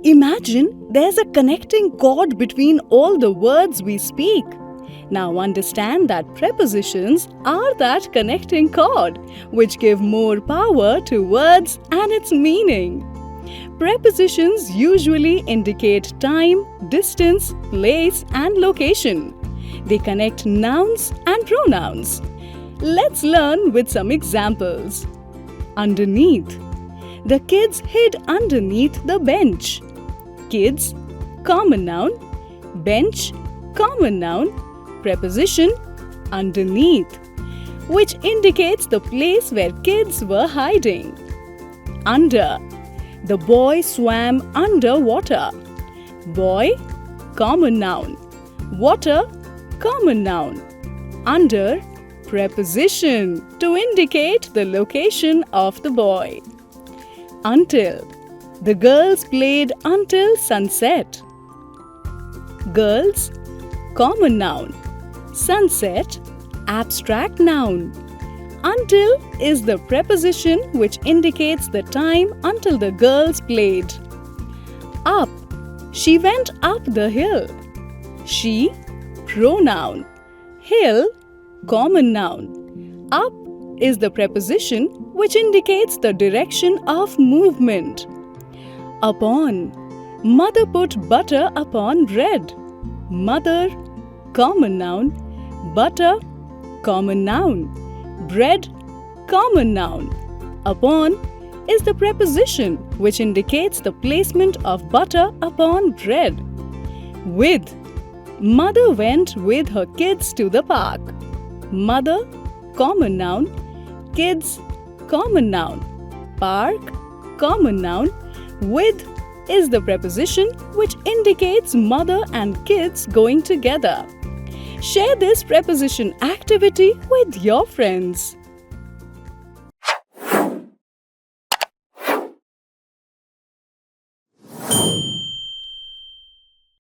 Imagine there's a connecting cord between all the words we speak. Now understand that prepositions are that connecting cord, which give more power to words and its meaning. Prepositions usually indicate time, distance, place, and location. They connect nouns and pronouns. Let's learn with some examples. Underneath. The kids hid underneath the bench. Kids, common noun. Bench, common noun. Preposition, underneath, which indicates the place where kids were hiding. Under. The boy swam under water. Boy, common noun. Water, common noun. Under, preposition to indicate the location of the boy. Until. The girls played until sunset. Girls, common noun. Sunset, abstract noun. Until is the preposition which indicates the time until the girls played. Up. She went up the hill. She, pronoun. Hill, common noun. Up is the preposition which indicates the direction of movement. Upon. Mother put butter upon bread. Mother, common noun. Butter, common noun. Bread, common noun. Upon is the preposition which indicates the placement of butter upon bread. With. Mother went with her kids to the park. Mother, common noun. Kids, common noun. Park, common noun. With is the preposition which indicates mother and kids going together. Share this preposition activity with your friends.